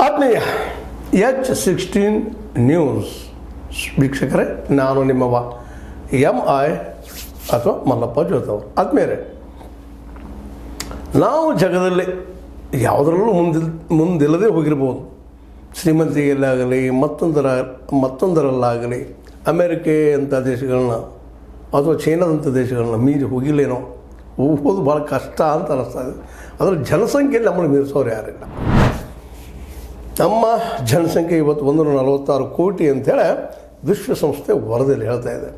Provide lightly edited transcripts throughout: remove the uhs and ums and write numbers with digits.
ಆತ್ಮೀಯ H16 news ವೀಕ್ಷಕರೇ, ನಾನು ನಿಮ್ಮವ MI ಅಥವಾ ಮಲ್ಲಪ್ಪ ಜೋತವರು. ಆತ್ಮೀಯರೇ, ನಾವು ಜಗದಲ್ಲಿ ಯಾವುದರಲ್ಲೂ ಮುಂದಿಲ್ಲದೆ ಹೋಗಿರ್ಬೋದು. ಶ್ರೀಮಂತಿಯಲ್ಲಾಗಲಿ ಮತ್ತೊಂದರಲ್ಲಾಗಲಿ ಅಮೇರಿಕೆ ಅಂಥ ದೇಶಗಳನ್ನ ಅಥವಾ ಚೈನಾದಂಥ ದೇಶಗಳನ್ನ ಮೀರಿ ಹೋಗಿಲ್ಲೇನೋ, ಹೋಗೋದು ಭಾಳ ಕಷ್ಟ ಅಂತ ಅನ್ನಿಸ್ತಾ ಇದೆ. ಅದರ ಜನಸಂಖ್ಯೆಯಲ್ಲಿ ನಮ್ಮನ್ನು ಮೀರಿಸೋರು ಯಾರಿಲ್ಲ. ನಮ್ಮ ಜನಸಂಖ್ಯೆ ಇವತ್ತು 146 ಕೋಟಿ ಅಂಥೇಳಿ ವಿಶ್ವಸಂಸ್ಥೆ ವರದಿಯಲ್ಲಿ ಹೇಳ್ತಾ ಇದೆ.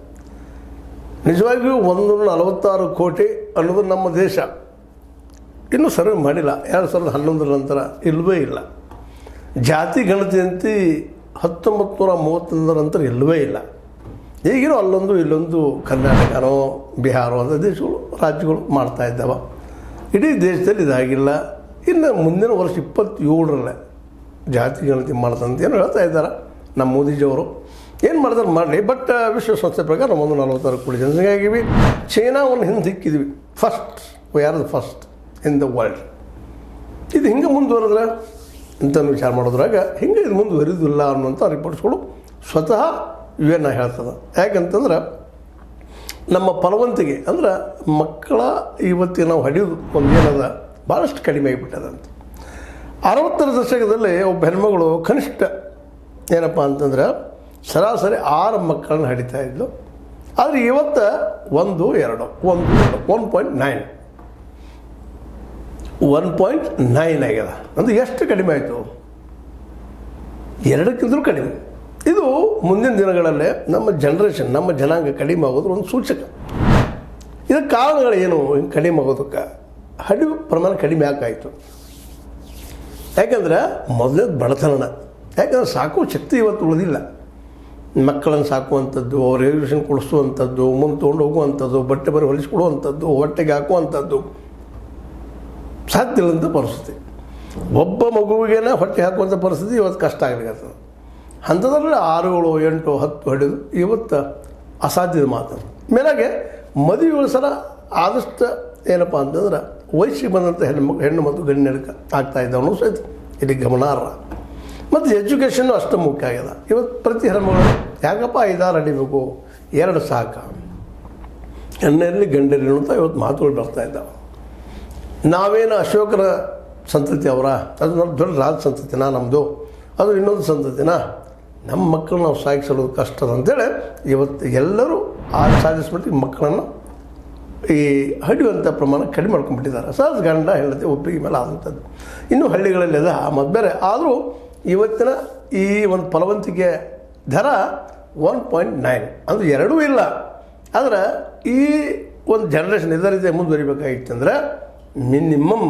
ನಿಜವಾಗಿಯೂ 146 ಕೋಟಿ ಅನ್ನೋದು ನಮ್ಮ ದೇಶ ಇನ್ನೂ ಸರ್ವೆ ಮಾಡಿಲ್ಲ. 2011 ನಂತರ ಇಲ್ಲವೇ ಇಲ್ಲ. ಜಾತಿ ಗಣತಿಯಂತೆ 1931 ನಂತರ ಇಲ್ಲವೇ ಇಲ್ಲ. ಈಗಿರೋ ಅಲ್ಲೊಂದು ಇಲ್ಲೊಂದು ಕರ್ನಾಟಕನೋ ಬಿಹಾರೋ ಅಂತ ದೇಶಗಳು ರಾಜ್ಯಗಳು ಮಾಡ್ತಾ ಇದ್ದಾವೆ. ಇಡೀ ದೇಶದಲ್ಲಿ ಇದಾಗಿಲ್ಲ. ಇನ್ನು ಮುಂದಿನ ವರ್ಷ 27ರಲ್ಲೇ ಜಾತಿ ಗಣತಿ ಮಾಡ್ತಂತ ಏನು ಹೇಳ್ತಾ ಇದ್ದಾರೆ ನಮ್ಮ ಮೋದಿಜಿಯವರು. ಏನು ಮಾಡ್ತಾರೆ ಮಾಡಲಿ, ಬಟ್ ವಿಶ್ವಸಂಸ್ಥೆ ಪ್ರಕಾರ 146 ಕೋಟಿ ಜನಸಂಖ್ಯೆ ಆಗಿವಿ. ಚೈನಾವನ್ನು ಹಿಂದೆ ಸಿಕ್ಕಿದ್ವಿ. We are the first in the world. ಇದು ಹಿಂಗೆ ಮುಂದುವರೆದ್ರೆ ಅಂತ ವಿಚಾರ ಮಾಡೋದ್ರಾಗ ಹಿಂಗೆ ಇದು ಮುಂದುವರಿದಿಲ್ಲ ಅನ್ನುವಂಥ ರಿಪೋರ್ಟ್ಸ್ಗಳು ಸ್ವತಃ UN ಹೇಳ್ತದೆ. ಯಾಕಂತಂದ್ರೆ ನಮ್ಮ ಫಲವಂತಿಗೆ ಅಂದ್ರೆ ಮಕ್ಕಳ ಇವತ್ತಿಗೆ ನಾವು ಹಡಿಯೋದು ಒಂದು ಏನದ ಭಾಳಷ್ಟು ಕಡಿಮೆ ಆಗಿಬಿಟ್ಟದಂತ. 60ರ ದಶಕದಲ್ಲಿ ಒಬ್ಬ ಹೆಣ್ಮಗಳು ಕನಿಷ್ಠ ಏನಪ್ಪ ಅಂತಂದ್ರೆ ಸರಾಸರಿ 6 ಮಕ್ಕಳನ್ನ ಹಡಿತಾ ಇದ್ಲು. ಆದರೆ ಇವತ್ತು 1.9 ಆಗ್ಯದ. ಅಂದರೆ ಎಷ್ಟು ಕಡಿಮೆ ಆಯಿತು? 2ಕ್ಕಿಂತಲೂ ಕಡಿಮೆ. ಇದು ಮುಂದಿನ ದಿನಗಳಲ್ಲೇ ನಮ್ಮ ಜನ್ರೇಷನ್, ನಮ್ಮ ಜನಾಂಗ ಕಡಿಮೆ ಆಗೋದ್ರ ಒಂದು ಸೂಚಕ. ಇದಕ್ಕೆ ಕಾರಣಗಳೇನು ಕಡಿಮೆ ಆಗೋದಕ್ಕೆ? ಹಡಿವು ಪ್ರಮಾಣ ಕಡಿಮೆ ಯಾಕಾಯಿತು? ಯಾಕಂದ್ರೆ ಮೊದಲನೇದು ಬಡತನ. ಯಾಕಂದ್ರೆ ಸಾಕುವ ಶಕ್ತಿ ಇವತ್ತು ಉಳಿದಿಲ್ಲ. ಮಕ್ಕಳನ್ನು ಸಾಕುವಂಥದ್ದು, ಅವ್ರ ಎಜುಕೇಷನ್ ಕೊಡಿಸುವಂಥದ್ದು, ಮುಂದೆ ತೊಗೊಂಡು ಹೋಗುವಂಥದ್ದು, ಬಟ್ಟೆ ಬರೆ ಹೊಲಿಸ್ಕೊಡುವಂಥದ್ದು, ಹೊಟ್ಟೆಗೆ ಹಾಕುವಂಥದ್ದು ಸಾಧ್ಯ ಇಲ್ಲಂಥ ಪರಿಸ್ಥಿತಿ. ಒಬ್ಬ ಮಗುವಿಗೇನೆ ಹೊಟ್ಟೆ ಹಾಕುವಂಥ ಪರಿಸ್ಥಿತಿ ಇವತ್ತು ಕಷ್ಟ ಆಗಲಿಕ್ಕೆ. ಅಂಥದ್ರಲ್ಲಿ 6, 8, 10 ಹಿಡಿದು ಇವತ್ತು ಅಸಾಧ್ಯದ ಮಾತು. ಮೇಲಾಗೆ ಮದುವೆ ಸಲ ಆದಷ್ಟು ಏನಪ್ಪ ಅಂತಂದ್ರೆ ವಯಸ್ಸಿಗೆ ಬಂದಂಥ ಹೆಣ್ಣು ಮತ್ತು ಗಂಡಿನಡ್ಕ ಆಗ್ತಾ ಇದ್ದವನು ಸಹಿತ ಇಲ್ಲಿ ಗಮನಾರ್ಹ. ಮತ್ತು ಎಜುಕೇಷನ್ನು ಅಷ್ಟು ಮುಖ್ಯ ಆಗ್ಯದ. ಇವತ್ತು ಪ್ರತಿ ಹೆಣ್ಮಗಳು ಯಾಕಪ್ಪ 5-6 ಹಡಿಬೇಕು, 2 ಸಾಕ, ಹೆಣ್ಣಲ್ಲಿ ಗಂಡಲ್ಲಿ ಅಂತ ಇವತ್ತು ಮಾತುಗಳು ಬರ್ತಾ ಇದ್ದಾವೆ. ನಾವೇನು ಅಶೋಕರ ಸಂತತಿ ಅವರ, ಅದು ನಮ್ಮ ದೊಡ್ಡ ರಾಜ ಸಂತತಿನ ನಮ್ಮದು, ಅದು ಇನ್ನೊಂದು ಸಂತತಿನ, ನಮ್ಮ ಮಕ್ಕಳು ನಾವು ಸಾಗಿಸೋದು ಕಷ್ಟದ ಅಂತೇಳಿ ಇವತ್ತು ಎಲ್ಲರೂ ಆ ಸಾಧಿಸ್ಬಿಟ್ಟು ಮಕ್ಕಳನ್ನು ಈ ಹಡಿಯುವಂಥ ಪ್ರಮಾಣ ಕಡಿಮೆ ಮಾಡ್ಕೊಂಡ್ಬಿಟ್ಟಿದ್ದಾರೆ. ಸಹಜ ಗಂಡ ಹೆಂಡತಿ ಒಪ್ಪಿಗೆ ಮೇಲೆ ಆದಂಥದ್ದು. ಇನ್ನೂ ಹಳ್ಳಿಗಳಲ್ಲಿ ಅದ ಮತ್ತು ಬೇರೆ. ಆದರೂ ಇವತ್ತಿನ ಈ ಒಂದು ಫಲವಂತಿಕೆ ದರ 1.9 ಅಂದರೆ 2 ಇಲ್ಲ. ಆದರೆ ಈ ಒಂದು ಜನ್ರೇಷನ್ ಇದೇ ರೀತಿ ಮುಂದುವರಿಬೇಕಾಗಿತ್ತಂದ್ರೆ ಮಿನಿಮಮ್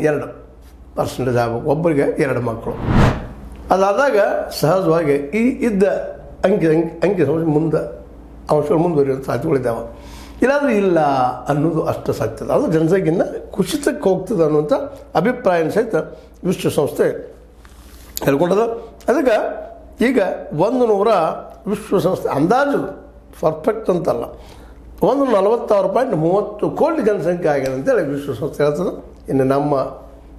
2% ಆಗಬೇಕು. ಒಬ್ಬರಿಗೆ 2 ಮಕ್ಕಳು. ಅದಾದಾಗ ಸಹಜವಾಗಿ ಈ ಇದ್ದ ಅಂಕಿ ಮುಂದೆ ಅಂಶಗಳು ಮುಂದುವರಿಯೋ ಸಾಧ್ಯತೆಗಳಿದ್ದಾವೆ. ಇಲ್ಲಾಂದರೆ ಇಲ್ಲ ಅನ್ನೋದು ಅಷ್ಟು ಸತ್ಯದ. ಅದು ಜನಸಂಖ್ಯೆಯಿಂದ ಕುಸಿತಕ್ಕೆ ಹೋಗ್ತದೆ ಅನ್ನುವಂಥ ಅಭಿಪ್ರಾಯ ಸಹಿತ ವಿಶ್ವಸಂಸ್ಥೆ ಹೇಳ್ಕೊಂಡದ. ಅದಕ್ಕೆ ಈಗ 100 ವಿಶ್ವಸಂಸ್ಥೆ ಅಂದಾಜು ಪರ್ಫೆಕ್ಟ್ ಅಂತಲ್ಲ, 146.30 ಕೋಟಿ ಜನಸಂಖ್ಯೆ ಆಗಿದೆ ಅಂತೇಳಿ ವಿಶ್ವಸಂಸ್ಥೆ ಹೇಳ್ತದೆ. ಇನ್ನು ನಮ್ಮ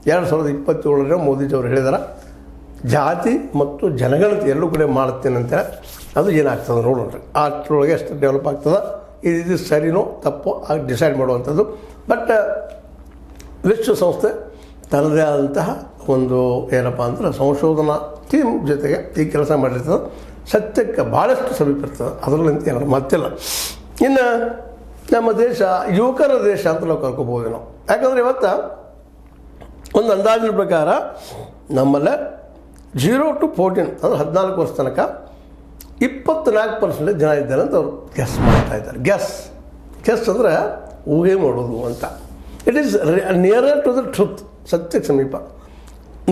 2027 ಮೋದಿಜಿಯವರು ಹೇಳಿದಾರೆ ಜಾತಿ ಮತ್ತು ಜನಗಣತಿ ಎಲ್ಲೂ ಕಡೆ ಮಾಡ್ತೇನೆ ಅಂತೇಳಿ. ಅದು ಏನಾಗ್ತದೆ ನೋಡೋಣ್ರಿ. ಅಷ್ಟರೊಳಗೆ ಎಷ್ಟು ಡೆವಲಪ್ ಆಗ್ತದೆ, ಇದು ಸರಿನೋ ತಪ್ಪೋ ಆಗಿ ಡಿಸೈಡ್ ಮಾಡುವಂಥದ್ದು. ಬಟ್ ವಿಶ್ವಸಂಸ್ಥೆ ತನ್ನದೇ ಆದಂತಹ ಒಂದು ಏನಪ್ಪ ಅಂದ್ರೆ ಸಂಶೋಧನಾ ಟೀಮ್ ಜೊತೆಗೆ ಈ ಕೆಲಸ ಮಾಡಿರ್ತದೆ. ಸತ್ಯಕ್ಕೆ ಭಾಳಷ್ಟು ಸಮೀಪ ಇರ್ತದೆ, ಅದರಲ್ಲಿಂತ ಏನಾರು ಮತ್ತಿಲ್ಲ. ಇನ್ನು ನಮ್ಮ ದೇಶ ಯುವಕರ ದೇಶ ಅಂತ ನಾವು ಕರ್ಕೋಬೋದು ನಾವು. ಯಾಕಂದರೆ ಇವತ್ತು ಒಂದು ಅಂದಾಜಿನ ಪ್ರಕಾರ ನಮ್ಮಲ್ಲೇ 0 to 14 ಅಂದರೆ 14 ವರ್ಷ ತನಕ 24% ಜನ ಇದ್ದಾರೆ ಅಂತ ಅವರು ಗೆಸ್ ಮಾಡ್ತಾ ಇದ್ದಾರೆ. ಗೆಸ್ ಅಂದರೆ ಊಹೆ ಮಾಡೋದು ಅಂತ. It is nearer to the truth, ಸತ್ಯಕ್ಕೆ ಸಮೀಪ.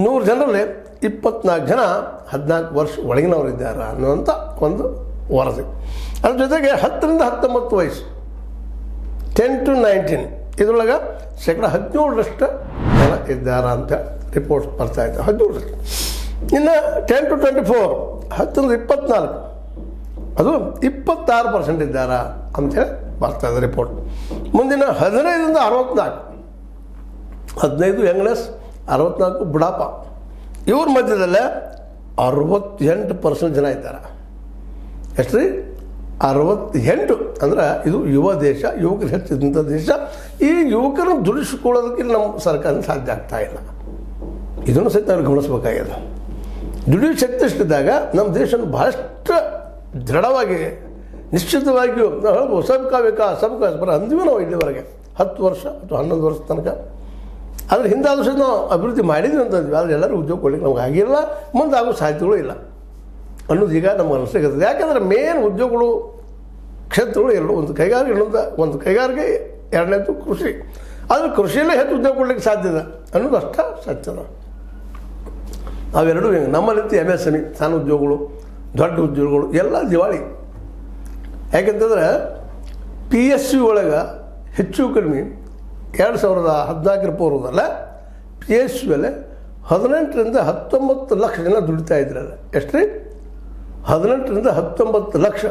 100 ಜನರಲ್ಲಿ 24 ಜನ 14 ವರ್ಷ ಒಳಗಿನವರಿದ್ದಾರೆ ಅನ್ನುವಂಥ ಒಂದು ವರದಿ. ಅದ್ರ ಜೊತೆಗೆ 10 ರಿಂದ 19 ವಯಸ್ಸು 10 to 19 ಇದರೊಳಗೆ 17% ಜನ ಇದ್ದಾರೆ ಅಂತ ರಿಪೋರ್ಟ್ಸ್ ಬರ್ತಾ ಇದ್ದಾರೆ. 17%. ಇನ್ನು 10 to 24 10 ರಿಂದ 24 ಅದು 26% ಇದ್ದಾರಾ ಅಂಥೇಳಿ ಬರ್ತಾಯಿದೆ ರಿಪೋರ್ಟ್. ಮುಂದಿನ 15 ರಿಂದ 64 15 ಯಂಗ್ನೆಸ್, 64 ಬುಡಾಪ. ಇವ್ರ ಮಧ್ಯದಲ್ಲೇ 68% ಜನ ಇದ್ದಾರೆ. ಎಷ್ಟು ರೀ? 68. ಅಂದ್ರೆ ಇದು ಯುವ ದೇಶ, ಯುವಕರು ಹೆಚ್ಚಿದಂಥ ದೇಶ. ಈ ಯುವಕರನ್ನು ದುಡಿಸ್ಕೊಳ್ಳೋದಕ್ಕೆ ನಮ್ಮ ಸರ್ಕಾರ ಸಾಧ್ಯ ಆಗ್ತಾ ಇಲ್ಲ. ಇದನ್ನು ಸಹಿತ ಅವ್ರು ಗಮನಿಸ್ಬೇಕಾಗಿದೆ. ದುಡಿಯೋ ಶಕ್ತಿ ಎಷ್ಟಿದ್ದಾಗ ನಮ್ಮ ದೇಶವನ್ನು ಭಾಳಷ್ಟು ದೃಢವಾಗಿ ನಿಶ್ಚಿತವಾಗಿಯೂ ನಾವು ಹೇಳ್ಬೋದು ಸಬ್ಕಾ ವಿಕಾಸ್ ಸಬ್ಕಾ ಅಂದ್ವಿ ನಾವು ಇಲ್ಲಿವರೆಗೆ 10 ವರ್ಷ ಅಥವಾ 11 ವರ್ಷ ತನಕ. ಅದ್ರ ಹಿಂದಾದ್ರೂ ಸಹ ನಾವು ಅಭಿವೃದ್ಧಿ ಮಾಡಿದ್ವಿ ಅಂತಂದ್ವಿ. ಆದರೆ ಎಲ್ಲರೂ ಉದ್ಯೋಗ ಕೊಡಲಿಕ್ಕೆ ನಮ್ಗೆ ಆಗಿಲ್ಲ, ಮುಂದೆ ಆಗೋ ಸಾಧ್ಯತೆಗಳು ಇಲ್ಲ ಅನ್ನೋದು ಈಗ ನಮ್ಗೆ ಅನಿಸ್ಲಿಕ್ಕೆ. ಯಾಕಂದರೆ ಮೇನ್ ಉದ್ಯೋಗಗಳು ಕ್ಷೇತ್ರಗಳು ಎರಡು, ಒಂದು ಕೈಗಾರಿಕೆ, ಎರಡನೇದು ಕೃಷಿ. ಆದರೆ ಕೃಷಿಯಲ್ಲೇ ಹೆಚ್ಚು ಉದ್ಯೋಗ ಕೊಡಲಿಕ್ಕೆ ಸಾಧ್ಯದ ಅನ್ನೋದು ಅಷ್ಟ ಸತ್ಯದ. ಅವೆರಡೂ ನಮ್ಮಲ್ಲಿ MSME ಸಣ್ಣ ಉದ್ಯೋಗಗಳು, ದೊಡ್ಡ ಉದ್ಯೋಗಗಳು ಎಲ್ಲ ದಿವಾಳಿ. ಯಾಕೆಂತಂದ್ರೆ PSU ಒಳಗೆ ಹೆಚ್ಚು ಕಡಿಮೆ 2014 ಪೂರ್ವದಲ್ಲ PSU ಅಲ್ಲಿ 18ರಿಂದ 19 ಲಕ್ಷ ಜನ ದುಡಿತಾ ಇದ್ರಲ್ಲ. ಎಷ್ಟು ರೀ? 18ರಿಂದ 19 ಲಕ್ಷ.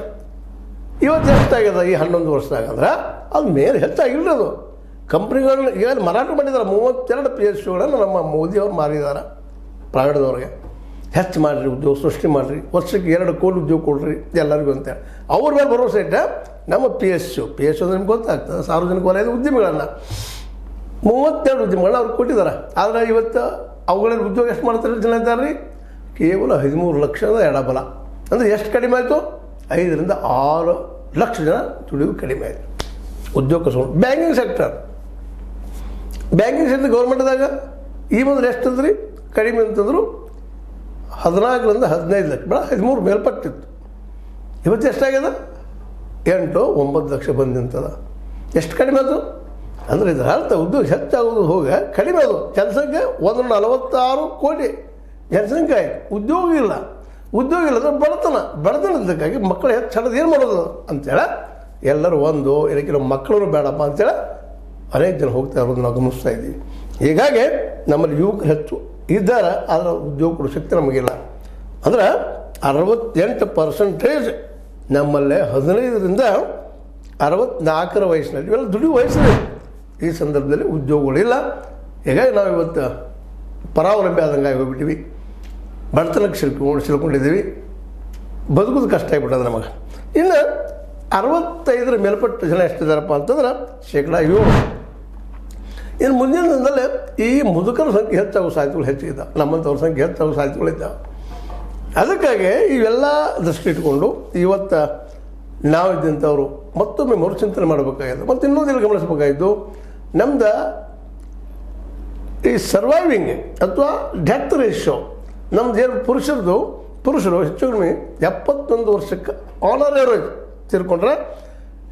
ಇವತ್ತು ಎಷ್ಟಾಗ್ಯದ ಈ 11 ವರ್ಷದಾಗ ಅಂದ್ರೆ ಅದು ಮೇಲೆ ಹೆಚ್ಚಾಗಿಲ್ಲ. ಅದು ಕಂಪ್ನಿಗಳನ್ನ ಈಗ ಮಾರಾಟ ಮಾಡಿದ್ದಾರೆ. 32 PSUಗಳನ್ನು ನಮ್ಮ ಮೋದಿಯವ್ರು ಮಾರಿದ್ದಾರೆ ಪ್ರೈವೇಟ್ದವ್ರಿಗೆ. ಹೆಚ್ಚು ಮಾಡಿರಿ, ಉದ್ಯೋಗ ಸೃಷ್ಟಿ ಮಾಡಿರಿ, ವರ್ಷಕ್ಕೆ 2 ಕೋಟಿ ಉದ್ಯೋಗ ಕೊಡ್ರಿ ಎಲ್ಲರಿಗೂ ಅಂತೇಳಿ ಅವ್ರ ಮೇಲೆ ಭರವಸೆ ಇಟ್ಟೆ ನಮ್ಮ PSU ಅಂದ್ರೆ ನಿಮ್ಗೆ ಗೊತ್ತಾಗ್ತದೆ, ಸಾರ್ವಜನಿಕ ವಲಯದ ಉದ್ಯಮಿಗಳನ್ನು 32 ಉದ್ಯಮಗಳನ್ನ ಅವ್ರು ಕೊಟ್ಟಿದ್ದಾರೆ. ಆದರೆ ಇವತ್ತು ಅವುಗಳಲ್ಲಿ ಉದ್ಯೋಗ ಎಷ್ಟು ಮಾಡ್ತಾರೆ ಜನ ಇದ್ದಾರೆ ರೀ? ಕೇವಲ 13 ಲಕ್ಷದ ಎಡಬಲ. ಅಂದರೆ ಎಷ್ಟು ಕಡಿಮೆ ಆಯಿತು? 5ರಿಂದ 6 ಲಕ್ಷ ಜನ ದುಡಿಯೋದು ಕಡಿಮೆ ಆಯಿತು ಉದ್ಯೋಗ ಕಸ್ಕೊಂಡು. ಬ್ಯಾಂಕಿಂಗ್ ಸೆಕ್ಟರ್ ಗೌರ್ಮೆಂಟ್ದಾಗ ಈ ಮೊದಲು ಎಷ್ಟು ಅಂದ್ರಿ? ಕಡಿಮೆ ಅಂತಂದ್ರು 14ರಿಂದ 15 ಲಕ್ಷ, ಬೇಡ 13 ಮೇಲ್ಪಟ್ಟಿತ್ತು. ಇವತ್ತು ಎಷ್ಟಾಗ್ಯದ? 8-9 ಲಕ್ಷ ಬಂದಿಂತದ. ಎಷ್ಟು ಕಡಿಮೆ ಅದು? ಅಂದರೆ ಇದರ ಅರ್ಥ ಉದ್ಯೋಗ ಹೆಚ್ಚಾಗೋದು ಹೋಗಿ ಕಡಿಮೆ. ಅದು ಜನಸಂಖ್ಯೆ 146 ಕೋಟಿ ಜನಸಂಖ್ಯೆ ಆಯಿತು. ಉದ್ಯೋಗ ಇಲ್ಲ ಅಂದರೆ ಬಡತನದಕ್ಕಾಗಿ ಮಕ್ಕಳು ಹೆಚ್ಚು ಹಣದ ಏನು ಮಾಡೋದು ಅಂತೇಳಿ ಎಲ್ಲರೂ ಇದಕ್ಕೆ ನಮ್ಮ ಮಕ್ಕಳು ಬೇಡಪ್ಪ ಅಂತೇಳಿ ಅನೇಕ ಜನ ಹೋಗ್ತಾ ಇರೋದು ನಾವು ಗಮನಿಸ್ತಾ ಇದ್ದೀವಿ. ಹೀಗಾಗಿ ನಮ್ಮಲ್ಲಿ ಯುವಕರು ಹೆಚ್ಚು ಇದ್ದಾರೆ, ಆದರೆ ಉದ್ಯೋಗ ಕೊಡೋ ಶಕ್ತಿ ನಮಗಿಲ್ಲ. ಅಂದ್ರೆ 68% ನಮ್ಮಲ್ಲೇ 15ರಿಂದ 64 ವಯಸ್ಸಿನಲ್ಲಿ ಇವೆಲ್ಲ ದುಡಿಯುವ ವಯಸ್ಸಿನಲ್ಲಿ ಈ ಸಂದರ್ಭದಲ್ಲಿ ಉದ್ಯೋಗಗಳಿಲ್ಲ. ಹೀಗಾಗಿ ನಾವು ಇವತ್ತು ಪರಾವಲಂಬಿ ಆದಂಗೆ ಹೋಗ್ಬಿಟ್ಟಿವಿ, ಬಡತನಕ್ಕೆ ಸಿಲ್ಕೊಂಡಿದ್ದೀವಿ, ಬದುಕೋದು ಕಷ್ಟ ಆಗಿಬಿಟ್ಟದ ನಮಗೆ. ಇನ್ನು 65ರ ಮೇಲ್ಪಟ್ಟ ಜನ ಎಷ್ಟಿದ್ದಾರಪ್ಪ ಅಂತಂದ್ರೆ 7%. ಇನ್ನು ಮುಂದಿನ ದಿನದಲ್ಲೇ ಈ ಮುದುಕರ ಸಂಖ್ಯೆ ಹೆಚ್ಚಾಗೋ ಸಾಧ್ಯತೆಗಳು ಹೆಚ್ಚಿದ್ದಾವೆ, ನಮ್ಮಂಥವ್ರ ಸಂಖ್ಯೆ ಹೆಚ್ಚಾಗೋ ಸಾಧ್ಯತೆಗಳಿದ್ದಾವೆ. ಅದಕ್ಕಾಗಿ ಇವೆಲ್ಲ ದೃಷ್ಟಿ ಇಟ್ಕೊಂಡು ಇವತ್ತು ನಾವಿದ್ದಂಥವ್ರು ಮತ್ತೊಮ್ಮೆ ಮರುಚಿಂತನೆ ಮಾಡಬೇಕಾಗಿದೆ. ಮತ್ತು ಇನ್ನೊಂದು ಗಮನಿಸಬೇಕಾಗಿದ್ದು, ನಮ್ದು ಈ ಸರ್ವೈವಿಂಗ್ ಅಥವಾ ಡೆತ್ ರೇಷಿಯೋ ನಮ್ದು ಏನು ಪುರುಷರು ಹೆಚ್ಚು ಕಡಿಮೆ 71 ವರ್ಷಕ್ಕೆ ಆನರ್ ಎವರೇಜ್ ತೀರ್ಕೊಂಡ್ರೆ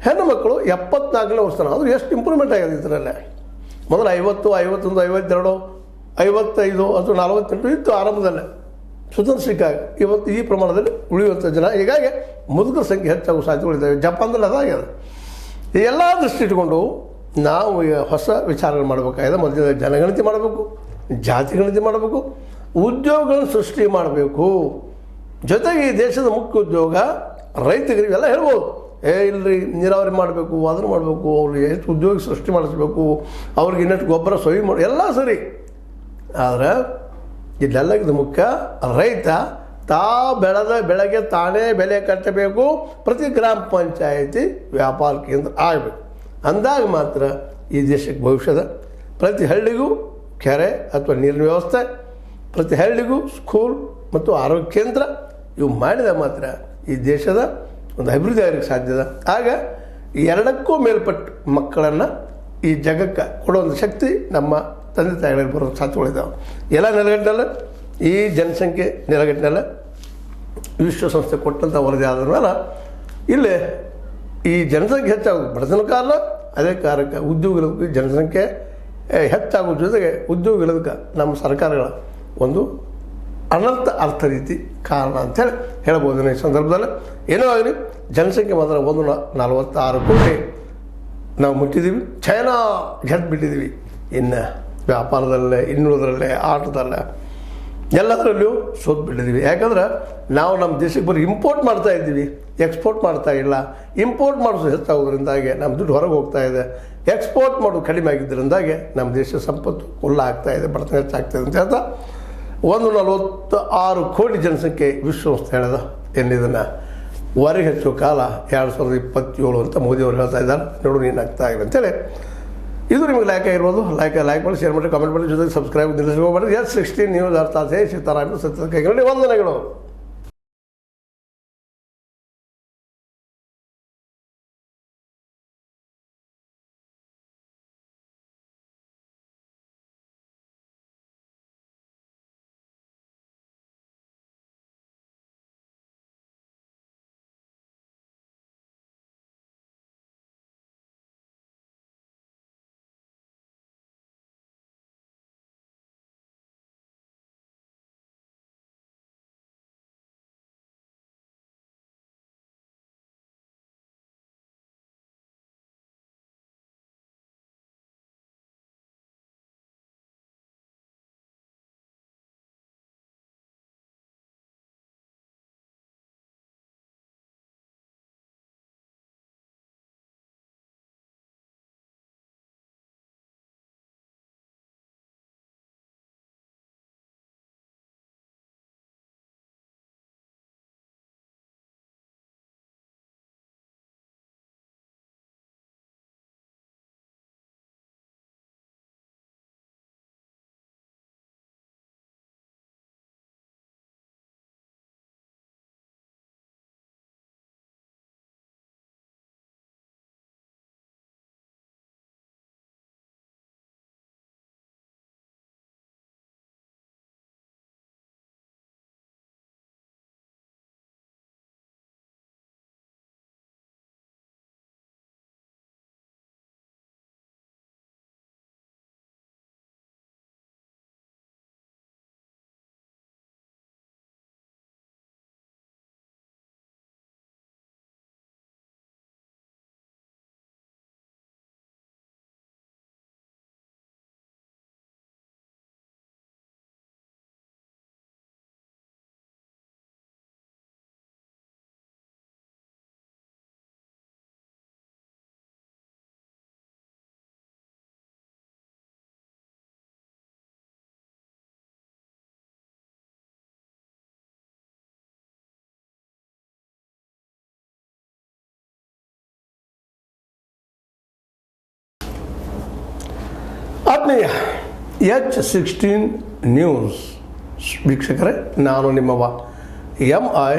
ಹೆಣ್ಣು ಮಕ್ಕಳು 74ನೇ ವರ್ಷ. ಅದು ಎಷ್ಟು ಇಂಪ್ರೂವ್ಮೆಂಟ್ ಆಗಿದೆ ಇದರಲ್ಲೇ. ಮೊದಲು 50, 51, 52, 55 ಅಥವಾ 48 ಇತ್ತು ಆರಂಭದಲ್ಲೇ ಸ್ವತಂತ್ರ ಸಿಕ್ಕಾಗ. ಇವತ್ತು ಈ ಪ್ರಮಾಣದಲ್ಲಿ ಉಳಿಯುವಂಥ ಜನ, ಹೀಗಾಗಿ ಮುದುಕರ ಸಂಖ್ಯೆ ಹೆಚ್ಚಾಗುವ ಸಾಧ್ಯತೆಗಳಿದ್ದಾವೆ. ಜಪಾನ್ದಲ್ಲಿ ಅದಾಗಿದೆ. ಈ ಎಲ್ಲ ದೃಷ್ಟಿ ಇಟ್ಕೊಂಡು ನಾವು ಈಗ ಹೊಸ ವಿಚಾರಗಳು ಮಾಡಬೇಕಾಗಿದೆ. ಮೊದಲು ಜನಗಣತಿ ಮಾಡಬೇಕು, ಜಾತಿ ಗಣತಿ ಮಾಡಬೇಕು, ಉದ್ಯೋಗಗಳನ್ನು ಸೃಷ್ಟಿ ಮಾಡಬೇಕು. ಜೊತೆಗೆ ಈ ದೇಶದ ಮುಖ್ಯ ಉದ್ಯೋಗ ರೈತರಿಗೆ ಇವೆಲ್ಲ ಹೇಳ್ಬೋದು. ಇಲ್ಲರಿ ನೀರಾವರಿ ಮಾಡಬೇಕು, ಅದನ್ನು ಮಾಡಬೇಕು, ಅವ್ರಿಗೆ ಎಷ್ಟು ಉದ್ಯೋಗ ಸೃಷ್ಟಿ ಮಾಡಿಸ್ಬೇಕು, ಅವ್ರಿಗೆ ಇನ್ನಷ್ಟು ಗೊಬ್ಬರ ಸೊಯ್ ಮಾಡಿ ಎಲ್ಲ ಸರಿ. ಆದರೆ ಇದೆಲ್ಲಕ್ಕಿಂತ ಮುಖ್ಯ ರೈತ ಬೆಳೆದ ಬೆಳೆಗೆ ತಾನೇ ಬೆಲೆ ಕಟ್ಟಬೇಕು. ಪ್ರತಿ ಗ್ರಾಮ ಪಂಚಾಯಿತಿ ವ್ಯಾಪಾರ ಕೇಂದ್ರ ಆಗಬೇಕು. ಅಂದಾಗ ಮಾತ್ರ ಈ ದೇಶಕ್ಕೆ ಭವಿಷ್ಯದ. ಪ್ರತಿ ಹಳ್ಳಿಗೂ ಕೆರೆ ಅಥವಾ ನೀರಿನ ವ್ಯವಸ್ಥೆ, ಪ್ರತಿ ಹಳ್ಳಿಗೂ ಸ್ಕೂಲ್ ಮತ್ತು ಆರೋಗ್ಯ ಕೇಂದ್ರ ಇವು ಮಾಡಿದ ಮಾತ್ರ ಈ ದೇಶದ ಒಂದು ಅಭಿವೃದ್ಧಿ ಆಗಲಿಕ್ಕೆ ಸಾಧ್ಯದ. ಆಗ ಈ 2ಕ್ಕೂ ಮೇಲ್ಪಟ್ಟು ಮಕ್ಕಳನ್ನು ಈ ಜಗಕ್ಕೆ ಕೊಡುವಂಥ ಶಕ್ತಿ ನಮ್ಮ ತಂದೆ ತಾಯಿಗಳಿಗೆ ಬರೋ ಸಾಧ್ಯತೆಗಳಿದ್ದಾವೆ. ಎಲ್ಲ ನೆಲೆಗಟ್ಟಿನಲ್ಲ ಈ ಜನಸಂಖ್ಯೆ ನೆಲೆಗಟ್ಟಿನಲ್ಲ ವಿಶ್ವಸಂಸ್ಥೆ ಕೊಟ್ಟಂಥ ವರದಿ ಆದ ಮೇಲೆ ಇಲ್ಲೇ ಈ ಜನಸಂಖ್ಯೆ ಹೆಚ್ಚಾಗೋದು ಬಡತನ ಕಾರಣ. ಅದೇ ಕಾರಣಕ್ಕೆ ಉದ್ಯೋಗ ಇರೋದಕ್ಕೆ ಜನಸಂಖ್ಯೆ ಹೆಚ್ಚಾಗೋ ಜೊತೆಗೆ ಉದ್ಯೋಗ ಇರೋದಕ್ಕೆ ನಮ್ಮ ಸರ್ಕಾರಗಳ ಒಂದು ಅನರ್ಥ ಅರ್ಥ ರೀತಿ ಕಾರಣ ಅಂಥೇಳಿ ಹೇಳ್ಬೋದು. ಈ ಸಂದರ್ಭದಲ್ಲಿ ಏನೋ ಆಗಲಿ ಜನಸಂಖ್ಯೆ ಮಾತ್ರ 146 ಕೋಟಿ ನಾವು ಮುಟ್ಟಿದ್ದೀವಿ. ಚೈನಾ ಗೆದ್ದುಬಿಟ್ಟಿದ್ದೀವಿ. ಇನ್ನು ವ್ಯಾಪಾರದಲ್ಲೇ, ಇನ್ನುಳದರಲ್ಲೇ, ಆಟದಲ್ಲೇ ಎಲ್ಲದರಲ್ಲಿಯೂ ಸೋತು ಬಿಟ್ಟಿದ್ದೀವಿ. ಯಾಕಂದ್ರೆ ನಾವು ನಮ್ಮ ದೇಶಕ್ಕೆ ಬರೀ ಇಂಪೋರ್ಟ್ ಮಾಡ್ತಾ ಇದ್ದೀವಿ, ಎಕ್ಸ್ಪೋರ್ಟ್ ಮಾಡ್ತಾ ಇಲ್ಲ. ಇಂಪೋರ್ಟ್ ಮಾಡೋದು ಹೆಚ್ಚಾಗೋದ್ರಿಂದಾಗಿ ನಮ್ಮ ದುಡ್ಡು ಹೊರಗೆ ಹೋಗ್ತಾ ಇದೆ. ಎಕ್ಸ್ಪೋರ್ಟ್ ಮಾಡೋದು ಕಡಿಮೆ ಆಗಿದ್ದರಿಂದಾಗಿ ನಮ್ಮ ದೇಶದ ಸಂಪತ್ತು ಕುಲ್ಲ ಆಗ್ತಾ ಇದೆ, ಬಡತನ ಹೆಚ್ಚಾಗ್ತಾಯಿದೆ ಅಂತ ಹೇಳ್ತಾ 146 ಕೋಟಿ ಜನಸಂಖ್ಯೆ ವಿಶ್ವಸಂಸ್ಥೆ ಹೇಳಿದ ಇದನ್ನು ಹೊರಗೆ ಹೆಚ್ಚೋ ಕಾಲ 2027 ಅಂತ ಮೋದಿಯವರು ಹೇಳ್ತಾ ಇದ್ದಾರೆ. ನೋಡು ಏನಾಗ್ತಾ ಇದೆ ಅಂತೇಳಿ. ಇದು ನಿಮಗೆ ಲೈಕ್ ಆಗಿರ್ಬೋದು. ಲೈಕ್ ಮಾಡಿ, ಶೇರ್ ಮಾಡಿ, ಕಾಮೆಂಟ್ ಮಾಡಿ, ಜೊತೆಗೆ ಸಬ್ಸ್ಕ್ರೈಬ್ ನಿಲ್ಲಿಸ್ಕೋಬೇಡ್ರಿ. S16 ನ್ಯೂಸ್ ಅರ್ಥಾತ್ ಸೀತಾರಾಮ ಸತ್ಯದ ಕೈಗಳಲ್ಲಿ ವಂದನೆಗಳು. ಆತ್ಮೀಯ H16 ನ್ಯೂಸ್ ವೀಕ್ಷಕರೇ, ನಾನು ನಿಮ್ಮವ MI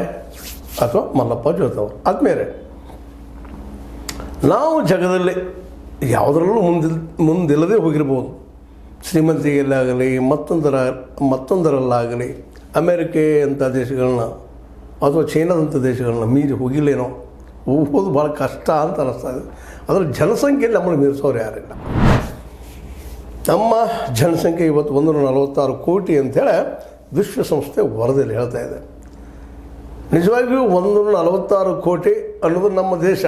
ಅಥವಾ ಮಲ್ಲಪ್ಪ ಜೋತವರು. ಆತ್ಮೀಯರೇ, ನಾವು ಜಗದಲ್ಲಿ ಯಾವುದರಲ್ಲೂ ಮುಂದಿಲ್ಲದೆ ಹೋಗಿರ್ಬೋದು. ಶ್ರೀಮಂತಿಯಲ್ಲಾಗಲಿ ಮತ್ತೊಂದರಲ್ಲಾಗಲಿ ಅಮೇರಿಕೆ ಅಂಥ ದೇಶಗಳನ್ನ ಅಥವಾ ಚೈನಾದಂಥ ದೇಶಗಳನ್ನ ಮೀರಿ ಹೋಗಿಲ್ಲೇನೋ, ಹೋಗೋದು ಭಾಳ ಕಷ್ಟ ಅಂತ ಅನ್ನಿಸ್ತಾ ಇದೆ. ಅದರ ಜನಸಂಖ್ಯೆಯಲ್ಲಿ ನಮ್ಮನ್ನು ಮೀರಿಸೋರು ಯಾರಿಲ್ಲ. ನಮ್ಮ ಜನಸಂಖ್ಯೆ ಇವತ್ತು 146 ಕೋಟಿ ಅಂಥೇಳಿ ವಿಶ್ವಸಂಸ್ಥೆ ವರದಿಯಲ್ಲಿ ಹೇಳ್ತಾ ಇದೆ. ನಿಜವಾಗಿಯೂ 146 ಕೋಟಿ ಅನ್ನೋದು ನಮ್ಮ ದೇಶ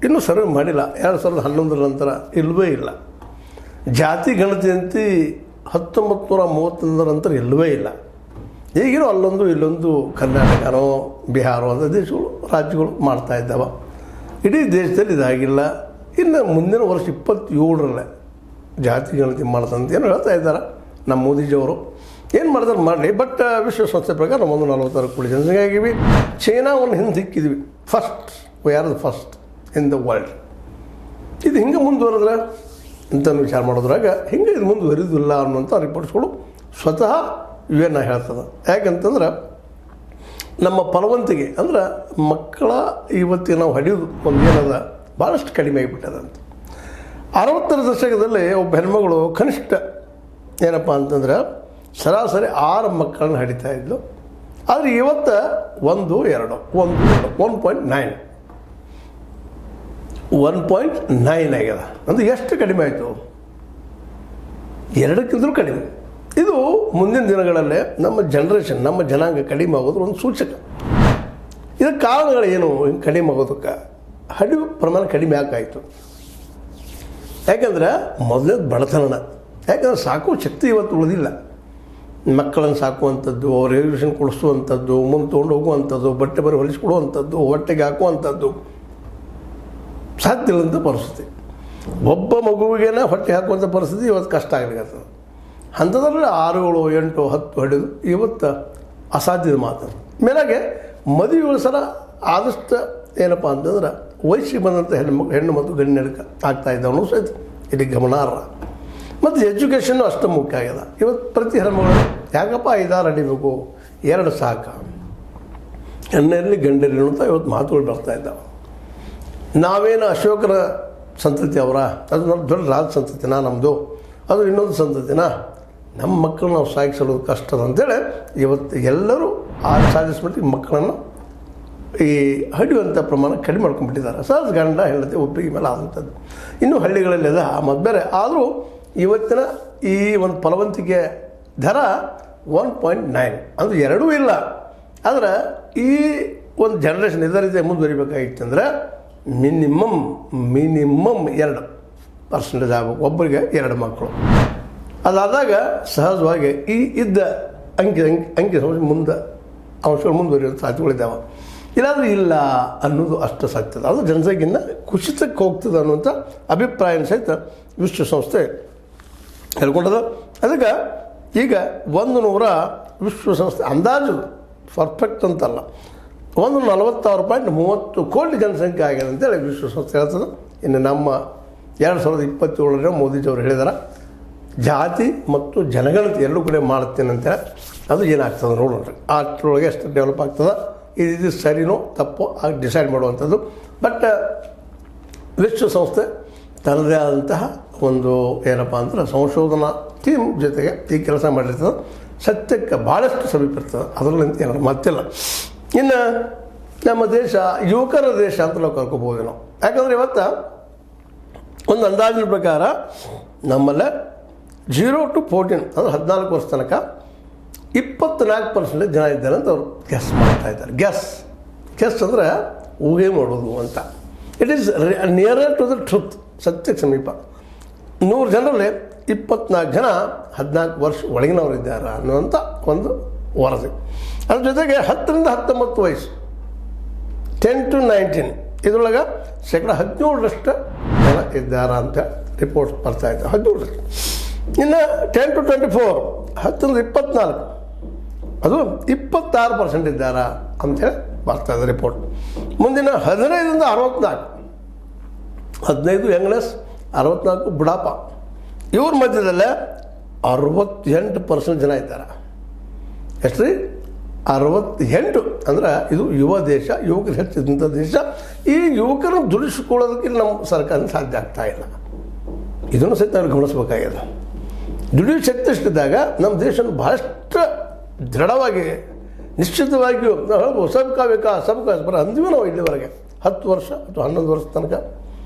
ಇನ್ನೂ ಸರ್ವೆ ಮಾಡಿಲ್ಲ. 2011 ನಂತರ ಇಲ್ಲವೇ ಇಲ್ಲ. ಜಾತಿ ಗಣತಿಯಂತೆ 1931 ನಂತರ ಇಲ್ಲವೇ ಇಲ್ಲ. ಈಗಿನೂ ಅಲ್ಲೊಂದು ಇಲ್ಲೊಂದು ಕರ್ನಾಟಕನೋ ಬಿಹಾರೋ ಅಂತ ದೇಶಗಳು ರಾಜ್ಯಗಳು ಮಾಡ್ತಾ ಇದ್ದಾವೆ. ಇಡೀ ದೇಶದಲ್ಲಿ ಇದಾಗಿಲ್ಲ. ಇನ್ನು ಮುಂದಿನ ವರ್ಷ 27ರಲ್ಲೇ ಜಾತಿ ಗಣತಿ ಮಾಡ್ತಂತ ಏನು ಹೇಳ್ತಾ ಇದ್ದಾರೆ ನಮ್ಮ ಮೋದಿಜಿಯವರು. ಏನು ಮಾಡಿದ್ರೆ ಮಾಡಲಿ, ಬಟ್ ವಿಶ್ವಸಂಸ್ಥೆ ಪ್ರಕಾರ 146 ಕೋಟಿ ಜನಸಂಖ್ಯೆ ಆಗಿವಿ. ಚೈನಾವನ್ನು ಹಿಂದೆ ಹಿಕ್ಕಿದ್ವಿ. We are the first in the world. ಇದು ಹಿಂಗೆ ಮುಂದುವರೆದ್ರೆ ಅಂತ ವಿಚಾರ ಮಾಡೋದ್ರಾಗ ಹಿಂಗೆ ಇದು ಮುಂದುವರಿದಿಲ್ಲ ಅನ್ನೋಂಥ ರಿಪೋರ್ಟ್ಸ್ಗಳು ಸ್ವತಃ UN ಹೇಳ್ತದೆ. ಯಾಕಂತಂದ್ರೆ ನಮ್ಮ ಫಲವಂತಿಗೆ ಅಂದ್ರೆ ಮಕ್ಕಳ ಇವತ್ತಿಗೆ ನಾವು ಹಡಿಯೋದು ಒಂದು ಏನದ ಭಾಳಷ್ಟು ಕಡಿಮೆ ಆಗಿಬಿಟ್ಟದಂತ. 60ರ ದಶಕದಲ್ಲಿ ಒಬ್ಬ ಹೆಣ್ಮಗಳು ಕನಿಷ್ಠ ಏನಪ್ಪ ಅಂತಂದ್ರೆ ಸರಾಸರಿ 6 ಮಕ್ಕಳನ್ನ ಹಡಿತಾ ಇದ್ಲು. ಆದರೆ ಇವತ್ತು 1.9 ಆಗ್ಯದ. ಅಂದರೆ ಎಷ್ಟು ಕಡಿಮೆ ಆಯಿತು? 2ಕ್ಕಿಂತಲೂ ಕಡಿಮೆ. ಇದು ಮುಂದಿನ ದಿನಗಳಲ್ಲೇ ನಮ್ಮ ಜನ್ರೇಷನ್, ನಮ್ಮ ಜನಾಂಗ ಕಡಿಮೆ ಆಗೋದ್ರ ಒಂದು ಸೂಚಕ. ಇದಕ್ಕೆ ಕಾರಣಗಳು ಏನು ಹಿಂಗೆ ಕಡಿಮೆ ಆಗೋದಕ್ಕೆ? ಹಡಿವು ಪ್ರಮಾಣ ಕಡಿಮೆ ಯಾಕಾಯಿತು? ಯಾಕಂದ್ರೆ ಮೊದಲನೇದು ಬಡತನ. ಯಾಕಂದ್ರೆ ಸಾಕೋ ಶಕ್ತಿ ಇವತ್ತು ಉಳಿದಿಲ್ಲ. ಮಕ್ಕಳನ್ನು ಸಾಕುವಂಥದ್ದು, ಅವ್ರ ಎಜುಕೇಷನ್ ಕೊಡಿಸುವಂಥದ್ದು, ಮುಂದೆ ತೊಗೊಂಡು ಹೋಗುವಂಥದ್ದು, ಬಟ್ಟೆ ಬರೆ ಹೊಲಿಸ್ಕೊಡುವಂಥದ್ದು, ಹೊಟ್ಟೆಗೆ ಹಾಕುವಂಥದ್ದು ಸಾಧ್ಯ ಇಲ್ಲಂಥ ಪರಿಸ್ಥಿತಿ. ಒಬ್ಬ ಮಗುವಿಗೇನೆ ಹೊಟ್ಟೆ ಹಾಕುವಂಥ ಪರಿಸ್ಥಿತಿ ಇವತ್ತು ಕಷ್ಟ ಆಗಲಿಕ್ಕೆ. ಅಂಥದ್ರಲ್ಲಿ 6, 7, 10 ಹಿಡಿದು ಇವತ್ತು ಅಸಾಧ್ಯದ ಮಾತು. ಮೇಲಾಗೆ ಮದುವೆಗಳು ಸಲ ಆದಷ್ಟು ಏನಪ್ಪ ಅಂತಂದ್ರೆ ವಯಸ್ಸಿಗೆ ಬಂದಂಥ ಹೆಣ್ಣು ಮತ್ತು ಗಂಡಿನಡ್ಕ ಆಗ್ತಾಯಿದ್ದವನು ಸಹಿತ ಇಲ್ಲಿ ಗಮನಾರ್ಹ. ಮತ್ತು ಎಜುಕೇಷನ್ನು ಅಷ್ಟು ಮುಖ್ಯ ಆಗ್ಯದ. ಇವತ್ತು ಪ್ರತಿ ಹೆಣ್ಮಗಳು ಯಾಕಪ್ಪ 5-6 ಅಡಿಬೇಕು, 2 ಸಾಕು, ಹೆಣ್ಣಿರಲಿ ಗಂಡಿರಲಿ ಅಂತ ಇವತ್ತು ಮಾತುಗಳು ಬರ್ತಾಯಿದ್ದಾವೆ. ನಾವೇನು ಅಶೋಕರ ಸಂತತಿ ಅವರ, ಅದು ನಮ್ಮ ದೊಡ್ಡ ರಾಜ ಸಂತತಿನ ನಮ್ಮದು, ಅದು ಇನ್ನೊಂದು ಸಂತತಿನ, ನಮ್ಮ ಮಕ್ಕಳು ನಾವು ಸಾಗಿಸೋದು ಕಷ್ಟದ ಅಂತೇಳಿ ಇವತ್ತು ಎಲ್ಲರೂ ಆ ಸಾಧಿಸ್ಬಿಟ್ಟು ಮಕ್ಕಳನ್ನು ಈ ಹಡಿಯುವಂಥ ಪ್ರಮಾಣ ಕಡಿಮೆ ಮಾಡ್ಕೊಂಡ್ಬಿಟ್ಟಿದ್ದಾರೆ. ಸಹಜ ಗಂಡ ಹೆಂಡತಿ ಒಪ್ಪಿಗೆ ಮೇಲೆ ಆದಂಥದ್ದು. ಇನ್ನೂ ಹಳ್ಳಿಗಳಲ್ಲಿ ಅದ ಮತ್ತು ಬೇರೆ ಆದರೂ ಇವತ್ತಿನ ಈ ಒಂದು ಫಲವಂತಿಕೆ ದರ 1.9 ಅಂದರೆ 2 ಇಲ್ಲ. ಆದರೆ ಈ ಒಂದು ಜನ್ರೇಷನ್ ಇದೇ ರೀತಿ ಮುಂದುವರಿಬೇಕಾಗಿತ್ತಂದ್ರೆ ಮಿನಿಮಮ್ 2% ಆಗಬೇಕು, ಒಬ್ಬರಿಗೆ 2 ಮಕ್ಕಳು. ಅದಾದಾಗ ಸಹಜವಾಗಿ ಈ ಇದ್ದ ಅಂಕಿ ಮುಂದೆ ಅಂಶಗಳು ಮುಂದುವರಿಯೋದು ಸಾಧ್ಯತೆಗಳಿದ್ದಾವೆ. ಇಲ್ಲಾಂದ್ರೆ ಇಲ್ಲ ಅನ್ನೋದು ಅಷ್ಟು ಸತ್ಯದ. ಅದು ಜನಸಂಖ್ಯೆಯಿಂದ ಕುಸಿತಕ್ಕೆ ಹೋಗ್ತದೆ ಅನ್ನುವಂಥ ಅಭಿಪ್ರಾಯ ಸಹಿತ ವಿಶ್ವಸಂಸ್ಥೆ ಹೇಳ್ಕೊಂಡದ. ಅದಕ್ಕೆ ಈಗ 100 ವಿಶ್ವಸಂಸ್ಥೆ ಅಂದಾಜು ಪರ್ಫೆಕ್ಟ್ ಅಂತಲ್ಲ, 146.30 ಕೋಟಿ ಜನಸಂಖ್ಯೆ ಆಗಿದೆ ಅಂತೇಳಿ ವಿಶ್ವಸಂಸ್ಥೆ ಹೇಳ್ತದೆ. ಇನ್ನು ನಮ್ಮ 2027 ಮೋದಿಜಿಯವರು ಹೇಳಿದಾರೆ ಜಾತಿ ಮತ್ತು ಜನಗಣತಿ ಎರಡೂ ಕಡೆ ಮಾಡ್ತೇನೆ ಅಂತೇಳಿ. ಅದು ಏನಾಗ್ತದೆ ನೋಡೋಣ, ಅಷ್ಟರೊಳಗೆ ಎಷ್ಟು ಡೆವಲಪ್ ಆಗ್ತದೆ, ಇದು ಸರಿನೋ ತಪ್ಪೋ ಆಗಿ ಡಿಸೈಡ್ ಮಾಡುವಂಥದ್ದು. ಬಟ್ ವಿಶ್ವಸಂಸ್ಥೆ ತನ್ನದೇ ಆದಂತಹ ಒಂದು ಏನಪ್ಪ ಅಂದ್ರೆ ಸಂಶೋಧನಾ ಟೀಮ್ ಜೊತೆಗೆ ಈ ಕೆಲಸ ಮಾಡಿರ್ತದೆ. ಸತ್ಯಕ್ಕೆ ಭಾಳಷ್ಟು ಸಮೀಪ ಇರ್ತದೆ, ಅದರಲ್ಲಂತ ಏನಾದ್ರು ಮತ್ತಿಲ್ಲ. ಇನ್ನು ನಮ್ಮ ದೇಶ ಯುವಕರ ದೇಶ ಅಂತ ನಾವು ಕರ್ಕೋಬೋದು ನಾವು. ಯಾಕಂದರೆ ಇವತ್ತು ಒಂದು ಅಂದಾಜಿನ ಪ್ರಕಾರ ನಮ್ಮಲ್ಲೇ 0 to 14 ಅಂದರೆ 14 ವರ್ಷ ತನಕ 24% ಜನ ಇದ್ದಾರೆ ಅಂತ ಅವರು ಗೆಸ್ ಮಾಡ್ತಾಯಿದ್ದಾರೆ. ಗೆಸ್ ಅಂದರೆ ಊಹೆ ಮಾಡೋದು ಅಂತ. It is nearer to the truth, ಸತ್ಯಕ್ಕೆ ಸಮೀಪ. 100 ಜನರಲ್ಲಿ 24 ಜನ 14 ವರ್ಷ ಒಳಗಿನವರಿದ್ದಾರೆ ಅನ್ನುವಂಥ ಒಂದು ವರದಿ. ಅದ್ರ ಜೊತೆಗೆ 10 ರಿಂದ 19 ವಯಸ್ಸು 10 to 19 ಇದರೊಳಗೆ 17% ಜನ ಇದ್ದಾರೆ ಅಂತ ರಿಪೋರ್ಟ್ಸ್ ಬರ್ತಾಯಿದ್ದಾರೆ. 17%. ಇನ್ನು 10 to 24 10 ರಿಂದ 24 ಅದು 26% ಇದ್ದಾರಾ ಅಂಥೇಳಿ ಬರ್ತಾಯಿದೆ ರಿಪೋರ್ಟ್. ಮುಂದಿನ 15 ರಿಂದ 64 15 ಯಂಗ್ನೆಸ್, 64 ಬುಡಾಪ. ಇವ್ರ ಮಧ್ಯದಲ್ಲೇ 68% ಜನ ಇದ್ದಾರೆ. ಎಷ್ಟು ರೀ? 68. ಅಂದ್ರೆ ಇದು ಯುವ ದೇಶ, ಯುವಕರು ಹೆಚ್ಚಿದಂಥ ದೇಶ. ಈ ಯುವಕರನ್ನು ದುಡಿಸಿಕೊಳ್ಳೋದಕ್ಕೆ ನಮ್ಮ ಸರ್ಕಾರ ಸಾಧ್ಯ ಆಗ್ತಾ ಇಲ್ಲ. ಇದನ್ನು ಸಹಿತ ನಾವು ಗಮನಿಸಬೇಕಾಗಿದೆ. ದುಡಿಯೋ ಶಕ್ತಿ ಇಷ್ಟಿದ್ದಾಗ ನಮ್ಮ ದೇಶವನ್ನು ಭಾಳಷ್ಟು ದೃಢವಾಗಿ ನಿಶ್ಚಿತವಾಗಿಯೂ ನಾವು ಹೇಳ್ಬೋದು ಸಬ್ಕಾ ವಿಕಾಸ್ ಬರೋ ಅಂದಿವೂ ನಾವು ಇಲ್ಲಿವರೆಗೆ 10 ವರ್ಷ ಅಥವಾ 11 ವರ್ಷ ತನಕ.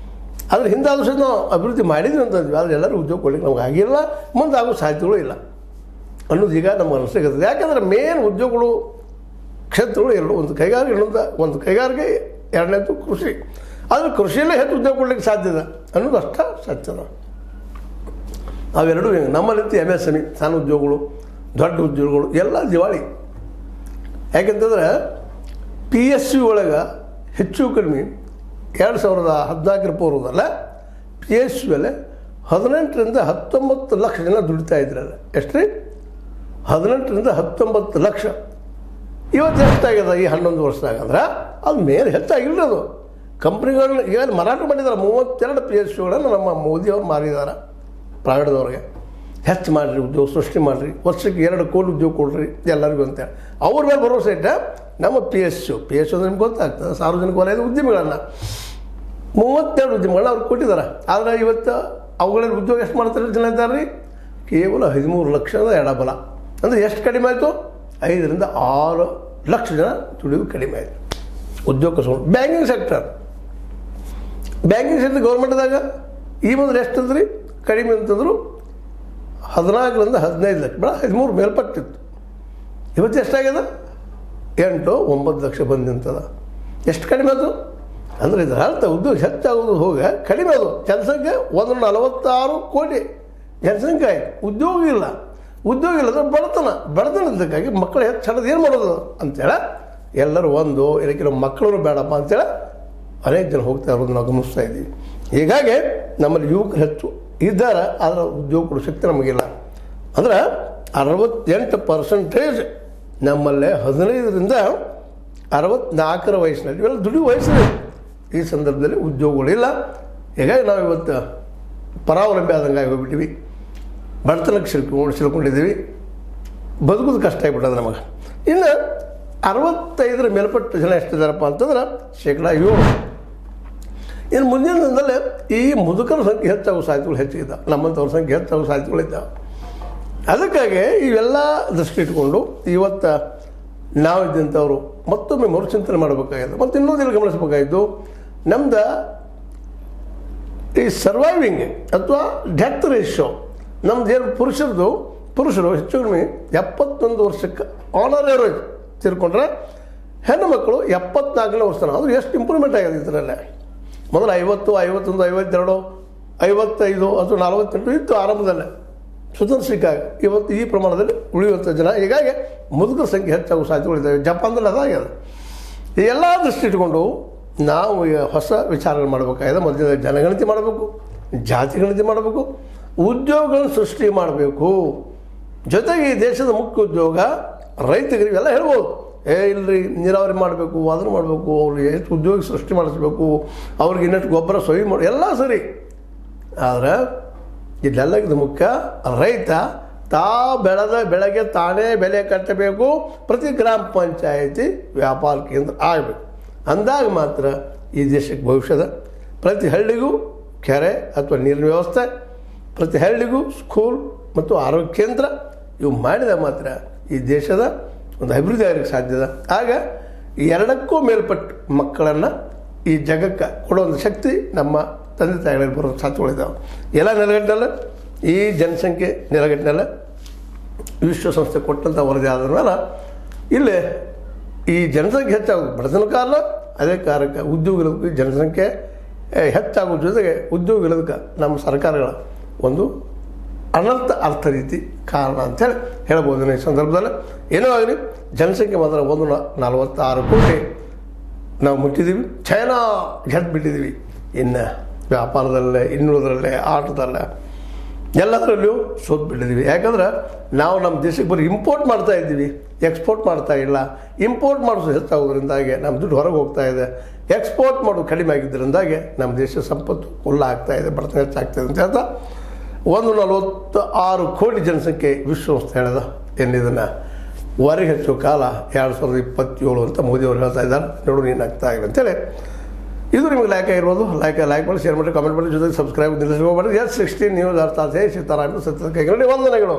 ಆದರೆ ಹಿಂದಾದ್ರೂ ಸಹಿತ ನಾವು ಅಭಿವೃದ್ಧಿ ಮಾಡಿದ್ವಿ ಅಂತಂದ್ವಿ. ಆದರೆ ಎಲ್ಲರೂ ಉದ್ಯೋಗ ಕೊಡಲಿಕ್ಕೆ ನಮ್ಗೆ ಆಗಿಲ್ಲ, ಮುಂದೆ ಆಗೋ ಸಾಧ್ಯತೆಗಳು ಇಲ್ಲ ಅನ್ನೋದು ಈಗ ನಮ್ಗೆ ಅನಿಸ್ತದೆ. ಯಾಕೆಂದರೆ ಮೇನ್ ಉದ್ಯೋಗಗಳು ಕ್ಷೇತ್ರಗಳು ಎರಡು, ಒಂದು ಕೈಗಾರಿಕೆ, ಎರಡನೇದು ಕೃಷಿ. ಆದರೆ ಕೃಷಿಯಲ್ಲೇ ಹೆಚ್ಚು ಉದ್ಯೋಗ ಕೊಡಲಿಕ್ಕೆ ಸಾಧ್ಯದ ಅನ್ನೋದು ಅಷ್ಟ ಸತ್ಯದ. ಅವೆರಡೂ ನಮ್ಮಲ್ಲಿ MSME ಸಣ್ಣ ಉದ್ಯೋಗಗಳು, ದೊಡ್ಡ ಉದ್ಯೋಗಗಳು ಎಲ್ಲ ದಿವಾಳಿ. ಯಾಕೆಂತಂದ್ರೆ PSU ಒಳಗೆ ಹೆಚ್ಚು ಕಡಿಮೆ 2014 ಪೂರ್ವದಲ್ಲ PSU ಅಲ್ಲಿ 18 ರಿಂದ 19 ಲಕ್ಷ ಜನ ದುಡಿತಾ ಇದ್ರಲ್ಲ. ಎಷ್ಟು ರೀ? 18 ರಿಂದ 19 ಲಕ್ಷ. ಇವತ್ತು ಎಷ್ಟಾಗಿದೆ ಈ 11 ವರ್ಷದಾಗ ಅಂದ್ರೆ ಅದು ಮೇಲೆ ಹೆಚ್ಚಾಗಿಲ್ಲ. ಅದು ಕಂಪ್ನಿಗಳನ್ನ ಈಗ ಮಾರಾಟ ಮಾಡಿದ್ದಾರೆ. 32 PSUಗಳನ್ನು ನಮ್ಮ ಮೋದಿಯವ್ರು ಮಾರಿದ್ದಾರೆ ಪ್ರೈವೇಟ್ದವ್ರಿಗೆ. ಹೆಚ್ಚು ಮಾಡಿರಿ, ಉದ್ಯೋಗ ಸೃಷ್ಟಿ ಮಾಡಿರಿ, ವರ್ಷಕ್ಕೆ 2 ಕೋಟಿ ಉದ್ಯೋಗ ಕೊಡ್ರಿ ಎಲ್ಲರಿಗೂ ಅಂತೇಳಿ ಅವ್ರ ಮೇಲೆ ಭರವಸೆ ಇಟ್ಟ ನಮ್ಮ PSU ಅಂದ್ರೆ ನಿಮ್ಗೆ ಗೊತ್ತಾಗ್ತದೆ, ಸಾರ್ವಜನಿಕ ವಲಯದ ಉದ್ಯಮಿಗಳನ್ನು 32 ಉದ್ಯಮಗಳನ್ನ ಅವ್ರು ಕೊಟ್ಟಿದ್ದಾರೆ. ಆದರೆ ಇವತ್ತು ಅವುಗಳಲ್ಲಿ ಉದ್ಯೋಗ ಎಷ್ಟು ಮಾಡ್ತಾರೆ ಜನ ಇದ್ದಾರೆ ರೀ? ಕೇವಲ 13 ಲಕ್ಷದ ಎಡಬಲ. ಅಂದರೆ ಎಷ್ಟು ಕಡಿಮೆ ಆಯಿತು? 5 ರಿಂದ 6 ಲಕ್ಷ ಜನ ದುಡಿಯೋದು ಕಡಿಮೆ ಆಯಿತು ಉದ್ಯೋಗ ಕಸ್ಕೊಂಡು. ಬ್ಯಾಂಕಿಂಗ್ ಸೆಕ್ಟರ್ ಗೌರ್ಮೆಂಟ್ದಾಗ ಈ ಮೊದಲು ಎಷ್ಟು ಅಂದ್ರಿ? ಕಡಿಮೆ ಅಂತಂದ್ರು 14 ರಿಂದ 15 ಲಕ್ಷ, ಬೇಡ 13 ಮೇಲ್ಪಟ್ಟಿತ್ತು. ಇವತ್ತು ಎಷ್ಟಾಗ್ಯದ? 8-9 ಲಕ್ಷ ಬಂದು ನಿಂತದ. ಎಷ್ಟು ಕಡಿಮೆ ಅದು ಅಂದರೆ ಇದರ ಅರ್ಥ ಉದ್ಯೋಗ ಹೆಚ್ಚಾಗೋದು ಹೋಗಿ ಕಡಿಮೆ. ಅದು ಜನಸಂಖ್ಯೆ 146 ಕೋಟಿ ಜನಸಂಖ್ಯೆ ಆಯಿತು, ಉದ್ಯೋಗ ಇಲ್ಲ ಅಂದರೆ ಬಡತನದಕ್ಕಾಗಿ ಮಕ್ಕಳು ಹೆಚ್ಚು ಹಣದ ಏನು ಮಾಡೋದು ಅಂತೇಳಿ ಎಲ್ಲರೂ ಇದಕ್ಕಿರೋ ಮಕ್ಕಳು ಬೇಡಪ್ಪ ಅಂತೇಳಿ ಅನೇಕ ಜನ ಹೋಗ್ತಾ ಇರೋದು ನಾವು ಗಮನಿಸ್ತಾ ಇದ್ದೀವಿ. ಹೀಗಾಗಿ ನಮ್ಮಲ್ಲಿ ಯುವಕರು ಹೆಚ್ಚು ಇದ್ದಾರೆ, ಆದರೆ ಉದ್ಯೋಗ ಕೊಡೋ ಶಕ್ತಿ ನಮಗಿಲ್ಲ. ಅಂದ್ರೆ 68% ನಮ್ಮಲ್ಲೇ 15ರಿಂದ 64 ವಯಸ್ಸಿನಲ್ಲಿ ಇವೆಲ್ಲ ದುಡಿಯುವ ವಯಸ್ಸಿದೆ. ಈ ಸಂದರ್ಭದಲ್ಲಿ ಉದ್ಯೋಗಗಳಿಲ್ಲ. ಹೀಗಾಗಿ ನಾವು ಇವತ್ತು ಪರಾವಲಂಬಿ ಆದಂಗಾಗಿ ಹೋಗ್ಬಿಟ್ಟಿವಿ, ಬಡತನಕ್ಕೆ ಸಿಲ್ಕೊಂಡಿದ್ದೀವಿ, ಬದುಕೋದು ಕಷ್ಟ ಆಗಿಬಿಟ್ಟದ ನಮಗೆ. ಇನ್ನು 65ರ ಮೇಲ್ಪಟ್ಟ ಜನ ಎಷ್ಟಿದ್ದಾರಪ್ಪ ಅಂತಂದ್ರೆ 7%. ಇನ್ನು ಮುಂದಿನ ದಿನದಲ್ಲಿ ಈ ಮುದುಕರ ಸಂಖ್ಯೆ ಹೆಚ್ಚಾಗೋ ಸಾಧ್ಯತೆಗಳು ಹೆಚ್ಚಿದ್ದಾವೆ, ನಮ್ಮಂಥವ್ರ ಸಂಖ್ಯೆ ಹೆಚ್ಚಾಗೋ ಸಾಧ್ಯತೆಗಳಿದ್ದಾವೆ. ಅದಕ್ಕಾಗಿ ಇವೆಲ್ಲ ದೃಷ್ಟಿ ಇಟ್ಕೊಂಡು ಇವತ್ತು ನಾವಿದ್ದಂಥವ್ರು ಮತ್ತೊಮ್ಮೆ ಮರುಚಿಂತನೆ ಮಾಡಬೇಕಾಗಿದೆ. ಮತ್ತು ಇನ್ನೊಂದೆಲ್ಲ ಗಮನಿಸಬೇಕಾಗಿದ್ದು, ನಮ್ದು ಈ ಸರ್ವೈವಿಂಗ್ ಅಥವಾ ಡೆತ್ ರೇಷಿಯೋ ನಮ್ದು ಏನು ಪುರುಷರು ಹೆಚ್ಚು ಕಡಿಮೆ 71 ವರ್ಷಕ್ಕೆ ಆನರ್ ಏರೋಜ್ ತಿರ್ಕೊಂಡ್ರೆ ಹೆಣ್ಣು ಮಕ್ಕಳು 74ನೇ ವರ್ಷ. ಅದು ಎಷ್ಟು ಇಂಪ್ರೂವ್ಮೆಂಟ್ ಆಗಿದೆ ಇದರಲ್ಲೇ. ಮೊದಲು 50, 51, 52, 55 ಅಥವಾ 48 ಇತ್ತು ಆರಂಭದಲ್ಲೇ ಸ್ವತಂತ್ರ ಸಿಕ್ಕಾಗ. ಇವತ್ತು ಈ ಪ್ರಮಾಣದಲ್ಲಿ ಉಳಿಯುವಂಥ ಜನ, ಹೀಗಾಗಿ ಮುದುಕರ ಸಂಖ್ಯೆ ಹೆಚ್ಚಾಗುವ ಸಾಧ್ಯತೆಗಳಿದ್ದಾವೆ. ಜಪಾನ್ದಲ್ಲಿ ಅದಾಗ್ಯದ. ಈ ಎಲ್ಲ ದೃಷ್ಟಿ ಇಟ್ಕೊಂಡು ನಾವು ಈಗ ಹೊಸ ವಿಚಾರಗಳು ಮಾಡಬೇಕಾಗಿದೆ. ಮೊದಲ ಜನಗಣತಿ ಮಾಡಬೇಕು, ಜಾತಿ ಗಣತಿ ಮಾಡಬೇಕು, ಉದ್ಯೋಗಗಳನ್ನು ಸೃಷ್ಟಿ ಮಾಡಬೇಕು. ಜೊತೆಗೆ ಈ ದೇಶದ ಮುಖ್ಯ ಉದ್ಯೋಗ ರೈತರಿಗೆ ಇವೆಲ್ಲ ಹೇಳ್ಬೋದು. ಇಲ್ಲರಿ ನೀರಾವರಿ ಮಾಡಬೇಕು, ಅದನ್ನು ಮಾಡಬೇಕು, ಅವ್ರಿಗೆ ಎಷ್ಟು ಉದ್ಯೋಗ ಸೃಷ್ಟಿ ಮಾಡಿಸ್ಬೇಕು, ಅವ್ರಿಗೆ ಇನ್ನಷ್ಟು ಗೊಬ್ಬರ ಸೊಯ್ ಮಾಡಿ ಎಲ್ಲ ಸರಿ. ಆದರೆ ಇದೆಲ್ಲಕ್ಕಿಂತ ಮುಖ್ಯ ರೈತ ಬೆಳೆದ ಬೆಳೆಗೆ ತಾನೇ ಬೆಲೆ ಕಟ್ಟಬೇಕು. ಪ್ರತಿ ಗ್ರಾಮ ಪಂಚಾಯಿತಿ ವ್ಯಾಪಾರ ಕೇಂದ್ರ ಆಗಬೇಕು. ಅಂದಾಗ ಮಾತ್ರ ಈ ದೇಶಕ್ಕೆ ಭವಿಷ್ಯದ. ಪ್ರತಿ ಹಳ್ಳಿಗೂ ಕೆರೆ ಅಥವಾ ನೀರಿನ ವ್ಯವಸ್ಥೆ, ಪ್ರತಿ ಹಳ್ಳಿಗೂ ಸ್ಕೂಲ್ ಮತ್ತು ಆರೋಗ್ಯ ಕೇಂದ್ರ ಇವು ಮಾಡಿದಾಗ ಮಾತ್ರ ಈ ದೇಶದ ಒಂದು ಅಭಿವೃದ್ಧಿ ಆಗಲಿಕ್ಕೆ ಸಾಧ್ಯದ. ಆಗ ಈ 2ಕ್ಕೂ ಮೇಲ್ಪಟ್ಟು ಮಕ್ಕಳನ್ನು ಈ ಜಗಕ್ಕೆ ಕೊಡುವಂಥ ಶಕ್ತಿ ನಮ್ಮ ತಂದೆ ತಾಯಿಗಳಿಗೆ ಬರೋ ಸಾಧ್ಯತೆಗಳಿದ್ದಾವೆ. ಎಲ್ಲ ನೆಲಗಟ್ಟಿನಲ್ಲ, ಈ ಜನಸಂಖ್ಯೆ ನೆಲಗಟ್ಟಿನಲ್ಲ ವಿಶ್ವಸಂಸ್ಥೆ ಕೊಟ್ಟಂಥ ವರದಿ ಆದ ಮೇಲೆ ಇಲ್ಲೇ ಈ ಜನಸಂಖ್ಯೆ ಹೆಚ್ಚಾಗೋದು ಬಡತನ ಕಾರಣ. ಅದೇ ಕಾರಣಕ್ಕೆ ಉದ್ಯೋಗ ಇರೋದಕ್ಕೆ ಜನಸಂಖ್ಯೆ ಹೆಚ್ಚಾಗೋ ಜೊತೆಗೆ ಉದ್ಯೋಗ ಇರೋದಕ್ಕೆ ನಮ್ಮ ಸರ್ಕಾರಗಳ ಒಂದು ಅನರ್ಥ ಅರ್ಥ ರೀತಿ ಕಾರಣ ಅಂಥೇಳಿ ಹೇಳ್ಬೋದು. ಈ ಸಂದರ್ಭದಲ್ಲಿ ಏನೋ ಆಗಲಿ ಜನಸಂಖ್ಯೆ ಮಾತ್ರ 146 ಕೋಟಿ ನಾವು ಮುಟ್ಟಿದ್ದೀವಿ. ಚೈನಾ ಗೆದ್ದು ಬಿಟ್ಟಿದ್ದೀವಿ. ಇನ್ನು ವ್ಯಾಪಾರದಲ್ಲೇ, ಇನ್ನುಳಿದ್ರಲ್ಲೇ, ಆಟದಲ್ಲೇ ಎಲ್ಲದರಲ್ಲಿಯೂ ಸೋತು ಬಿಟ್ಟಿದ್ದೀವಿ. ಯಾಕಂದ್ರೆ ನಾವು ನಮ್ಮ ದೇಶಕ್ಕೆ ಬರೀ ಇಂಪೋರ್ಟ್ ಮಾಡ್ತಾ ಇದ್ದೀವಿ, ಎಕ್ಸ್ಪೋರ್ಟ್ ಮಾಡ್ತಾ ಇಲ್ಲ. ಇಂಪೋರ್ಟ್ ಮಾಡೋದು ಹೆಚ್ಚಾಗೋದ್ರಿಂದಾಗೆ ನಮ್ಮ ದುಡ್ಡು ಹೊರಗೆ ಹೋಗ್ತಾ ಇದೆ. ಎಕ್ಸ್ಪೋರ್ಟ್ ಮಾಡೋದು ಕಡಿಮೆ ಆಗಿದ್ದರಿಂದಾಗೆ ನಮ್ಮ ದೇಶದ ಸಂಪತ್ತು ಕುಲ್ಲ ಆಗ್ತಾ ಇದೆ, ಬಡತನ ಹೆಚ್ಚಾಗ್ತಾಯಿದೆ ಅಂತ ಹೇಳ್ತಾ 146 ಕೋಟಿ ಜನಸಂಖ್ಯೆ ವಿಶ್ವಸಂಸ್ಥೆ ಹೇಳಿದ. ಇದನ್ನು ಹೊರಗೆ ಹೆಚ್ಚು ಕಾಲ 2027 ಅಂತ ಮೋದಿಯವರು ಹೇಳ್ತಾ ಇದ್ದಾರೆ. ನೋಡು ಏನಾಗ್ತಾ ಇದೆ ಅಂತೇಳಿ. ಇದು ನಿಮಗೆ ಲೈಕ್ ಆಗಿರ್ಬೋದು. ಲೈಕ್ ಮಾಡಿ, ಶೇರ್ ಮಾಡಿ, ಕಾಮೆಂಟ್ ಮಾಡಿ, ಜೊತೆಗೆ ಸಬ್ಸ್ಕ್ರೈಬ್ ನಿಲ್ಲಿಸಿ ಹೋಗ್ಬೇಡಿ. S16 ನ್ಯೂಸ್ ಅರ್ಥಾತ್ ಸೀತಾರಾಮ ಸತ್ಯದ ಕೈಗಳಲ್ಲಿ ವಂದನೆಗಳು.